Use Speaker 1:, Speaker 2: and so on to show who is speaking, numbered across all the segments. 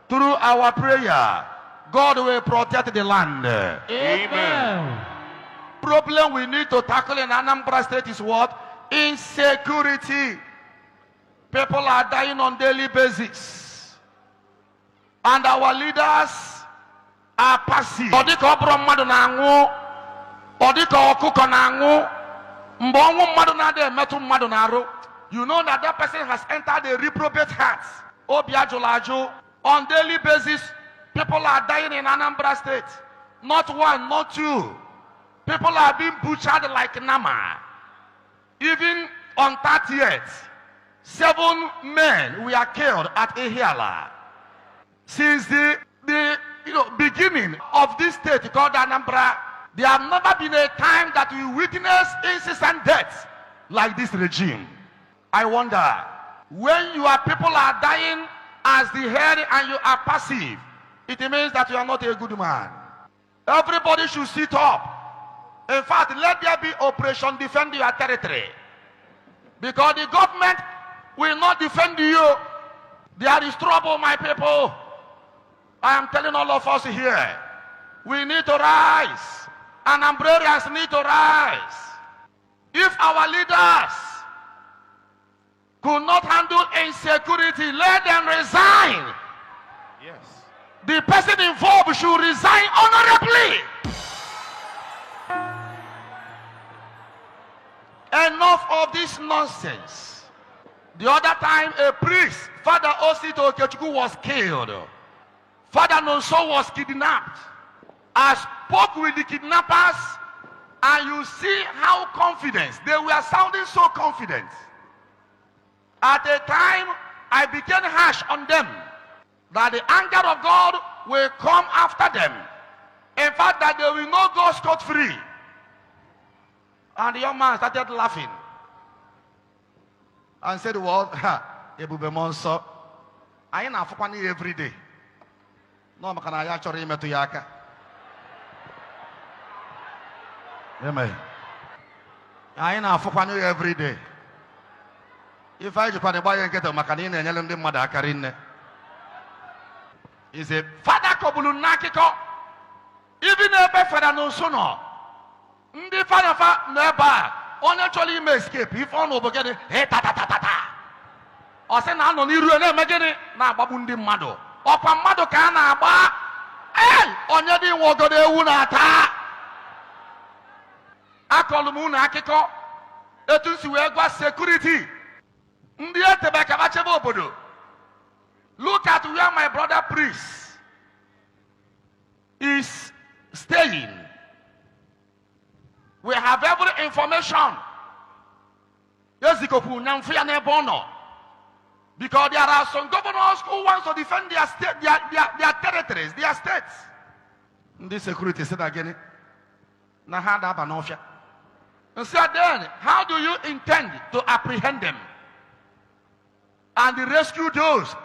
Speaker 1: through our prayer, God will protect the land.
Speaker 2: Amen.
Speaker 1: Problem we need to tackle in Anambra State is what? Insecurity. People are dying on daily basis. And our leaders are passive. You know that person has entered a reprobate heart. On daily basis, people are dying in Anambra State. Not one, not two. People are being butchered like Nama. Even on 30th, 7 men were killed at Ehiala. Since the beginning of this state called Anambra, there have never been a time that we witness incessant deaths like this regime. I wonder, when your people are dying as the head and you are passive, it means that you are not a good man. Everybody should sit up. In fact, let there be Operation Defend Your Territory. Because the government will not defend you. There is trouble, my people. I am telling all of us here, we need to rise. And Anambrarians need to rise. If our leaders could not handle insecurity, let them resign.
Speaker 2: Yes.
Speaker 1: The person involved should resign honorably. Enough of this nonsense. The other time, a priest, Father Osito Okechukwu, was killed. Father Monso was kidnapped. I spoke with the kidnappers, and you see how confident they were sounding, so confident. At a time, I became harsh on them, that the anger of God will come after them. In fact, that they will not go scot-free. And the young man started laughing and said, well, Ebube Monso, I ain't afukani every day. No, I can't actually meet yaka. Amen. I ain't afukani every day. If I Japan buy and get a macanin and yell them madakarine. He said, Father Kobulunakiko, even a better no sooner. Ndị fanafa n'ebe onye chọrọ ime escape ife ọ na obogene ta ọ sị na anọ n'iru na-eme gịnị na-agbagbu ndị mmadụ ọkwa mmadụ ka a na-agba onye dị nwe ogodo ewu na-ata. Akọlụ m unu akụkọ etu si wee gwa security ndị etebe ka bachebe obodo. Look at where my brother priest is staying. We have every information. Because there are some governors who want to defend their state, their territories, their states. This security said again. And said then, how do you intend to apprehend them and rescue those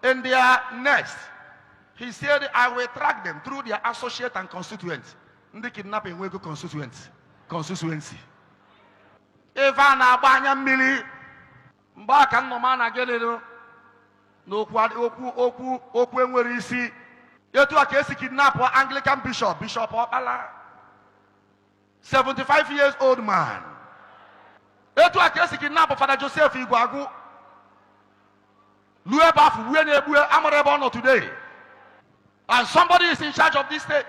Speaker 1: in their nest? He said, I will track them through their associate and constituents. The kidnapping will go constituency. Eva na abanya mmiri mbaka nnoma na gelelo n'okwu enwere isi etu aka esi kidnap Anglican Bishop Okpala 75 years old man. Etu aka esi kidnap Father Joseph Igwagu Luebafu wue na ebue amara ebe ọ today, and somebody is in charge of this state.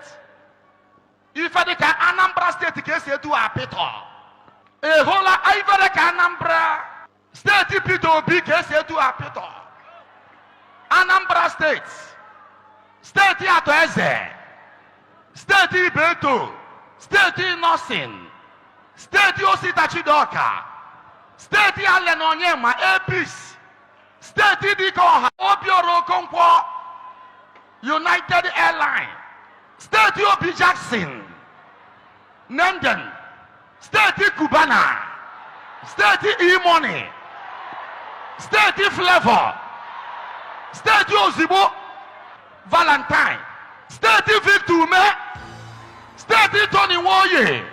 Speaker 1: If I can Anambra State case to a pito, a whole Ivory can Anambra State Pito big case to a pito. Anambra State, State Atoeze, State Beto, State Nothing, State Osita Chidoka, State Allen Onyema, Epis, State Diko, Obioro Konkwo, United Airlines. State Obi Jackson, Nenden, State Cubana, State E-Money, State Flavor, State Ozibo, Valentine, State Victume, State Tony Woye,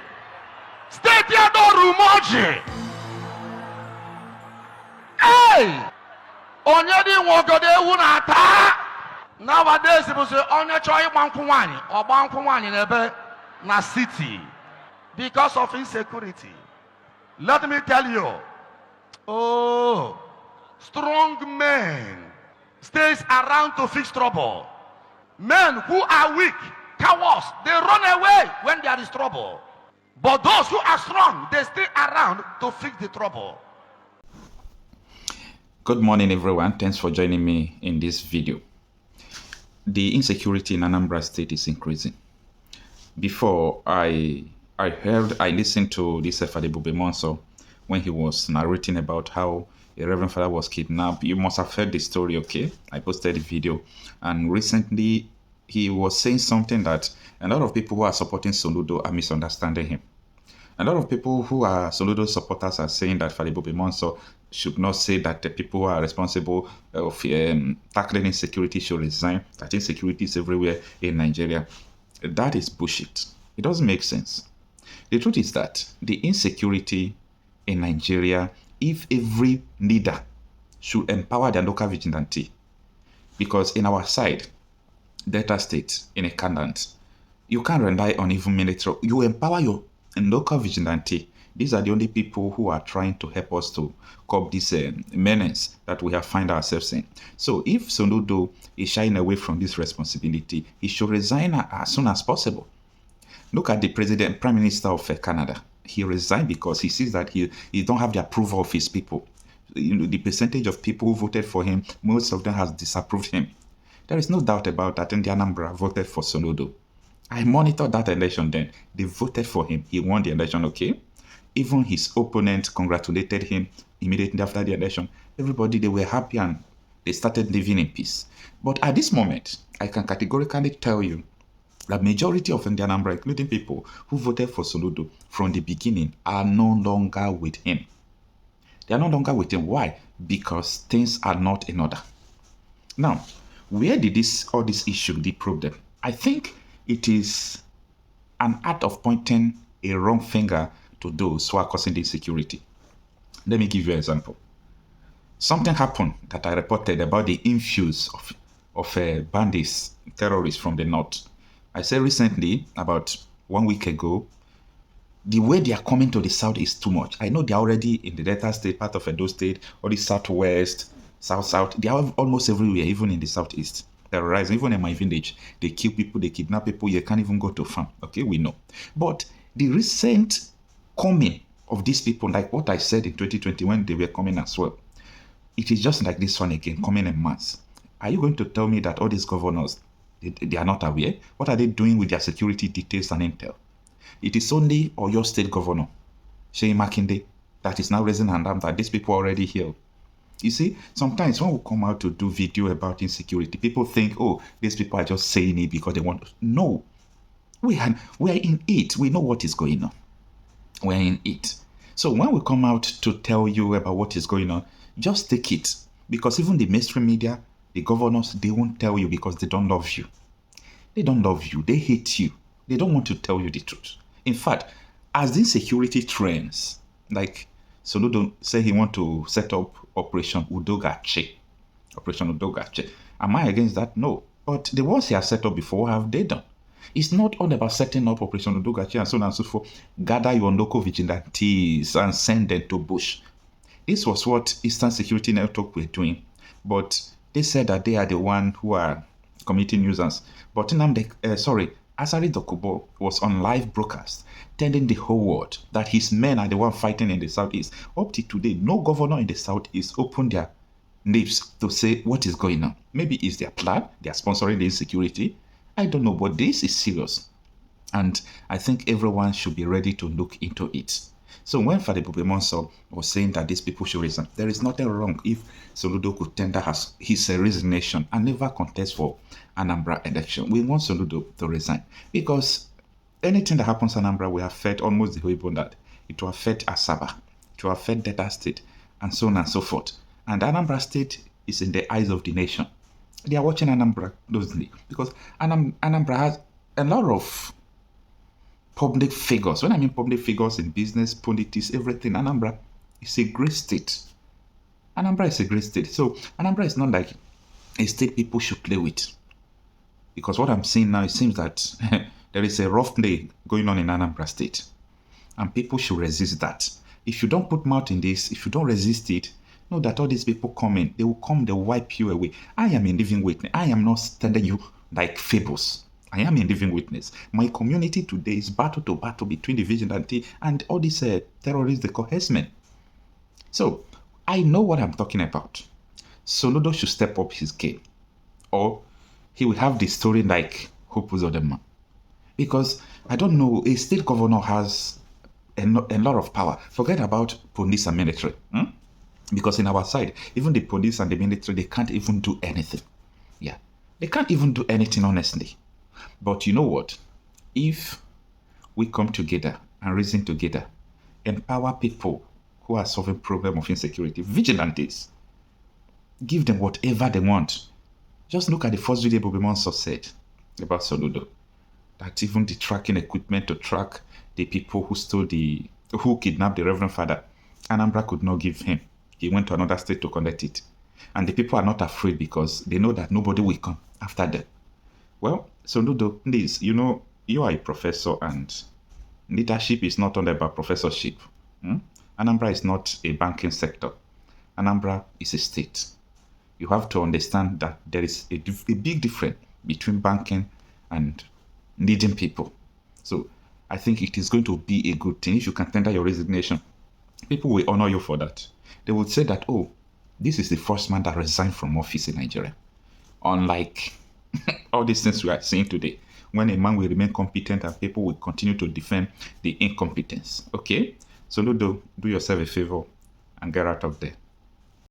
Speaker 1: State Adoru Moji. Hey! Onyedi Wogode Unata, Nowadays, people say, onye chọọ ịgba nkwụ nwaanyị, ọgba nkwụ nwaanyị n'ebe na city because of insecurity. Let me tell you, oh, strong men stays around to fix trouble. Men who are weak, cowards, they run away when there is trouble. But those who are strong, they stay around to fix the trouble.
Speaker 3: Good morning, everyone. Thanks for joining me in this video. The insecurity in Anambra State is increasing. Before, I listened to this Ebube Monso when he was narrating about how a Reverend Father was kidnapped. You must have heard the story, okay? I posted the video. And recently, he was saying something that a lot of people who are supporting Soludo are misunderstanding him. A lot of people who are Soludo supporters are saying that Father Ebube Monso should not say that the people who are responsible of tackling insecurity should resign, that insecurity is everywhere in Nigeria. That is bullshit. It doesn't make sense. The truth is that the insecurity in Nigeria, if every leader should empower their local vigilante, because in our side, Delta State, in a candidate, you can't rely on even military. You empower your local vigilante. These are the only people who are trying to help us to curb this menace that we have find ourselves in. So if Soludo is shying away from this responsibility, he should resign as soon as possible. Look at the Prime Minister of Canada. He resigned because he sees that he don't have the approval of his people. You know, the percentage of people who voted for him, most of them has disapproved him. There is no doubt about that. And the Anambra voted for Soludo. I monitored that election then. They voted for him. He won the election, okay? Even his opponent congratulated him immediately after the election. Everybody, they were happy and they started living in peace. But at this moment, I can categorically tell you the majority of the Anambra, including people who voted for Soludo from the beginning, are no longer with him. They are no longer with him. Why? Because things are not in order. Now, where did all this issue, the problem? I think it is an act of pointing a wrong finger to those who are causing the insecurity. Let me give you an example. Something happened that I reported about the influx of bandits, terrorists from the north. I said recently, about 1 week ago, the way they are coming to the south is too much. I know they are already in the Delta State, part of Edo State, or the southwest, south. They are almost everywhere, even in the southeast. Terrorizing, even in my village. They kill people, they kidnap people, you can't even go to farm. Okay, we know. But the recent coming of these people, like what I said in 2020 when they were coming as well, it is just like this one again, coming en masse. Are you going to tell me that all these governors, they are not aware? What are they doing with their security details and intel? It is only Oyo State Governor, Sheyi Makinde, that is now raising hand up that these people are already here. You see, sometimes when we come out to do video about insecurity, people think, oh, these people are just saying it because they want to. No, we are in it. We know what is going on. We're in it. So when we come out to tell you about what is going on, just take it. Because even the mainstream media, the governors, they won't tell you because they don't love you. They don't love you. They hate you. They don't want to tell you the truth. In fact, as the insecurity trends, like Soludo say he want to set up Operation Udogache. Operation Udogache. Am I against that? No. But the ones he has set up before, what have they done? It's not all about setting up Operation Udogache and so on and so forth. Gather your local vigilantes and send them to bush. This was what Eastern Security Network were doing. But they said that they are the one who are committing nuisance. But Asari Dokubo was on live broadcast telling the whole world that his men are the one fighting in the southeast. Up to today, no governor in the southeast opened their lips to say what is going on. Maybe it's their plan, they are sponsoring the insecurity. I don't know, but this is serious. And I think everyone should be ready to look into it. So when Father Ebube Monso was saying that these people should resign, there is nothing wrong if Soludo could tender his resignation and never contest for Anambra election. We want Soludo to resign because anything that happens in Anambra will affect almost the whole Igbo land. It will affect Asaba, it will affect Delta State, and so on and so forth. And Anambra State is in the eyes of the nation. They are watching Anambra closely because Anambra has a lot of public figures. When I mean public figures in business, politics, everything, Anambra is a great state. Anambra is a great state. So Anambra is not like a state people should play with. Because what I'm seeing now, it seems that there is a rough play going on in Anambra State. And people should resist that. If you don't put mouth in this, if you don't resist it, know that all these people coming, they will come, they will wipe you away. I am a living witness. I am not telling you like fables. I am a living witness. My community today is battle to battle between the vigilante and all these terrorists, the herdsmen. So, I know what I'm talking about. Soludo should step up his game. Or he will have the story like Hope Uzodinma. Because, I don't know, a state governor has a lot of power. Forget about police and military. Because in our side, even the police and the military, they can't even do anything. Yeah. They can't even do anything, honestly. But you know what? If we come together and reason together, empower people who are solving problem of insecurity, vigilantes, give them whatever they want. Just look at the first video Ebube Monso said about Soludo. That even the tracking equipment to track the people who kidnapped the Reverend Father, Anambra could not give him. He went to another state to collect it. And the people are not afraid because they know that nobody will come after them. Well, Soludo, please, you know, you are a professor and leadership is not only about professorship. Anambra is not a banking sector. Anambra is a state. You have to understand that there is a big difference between banking and leading people. So I think it is going to be a good thing if you can tender your resignation. People will honor you for that. They will say that, oh, this is the first man that resigned from office in Nigeria. Unlike all these things we are seeing today, when a man will remain competent and people will continue to defend the incompetence. Okay? So do yourself a favor and get out of there.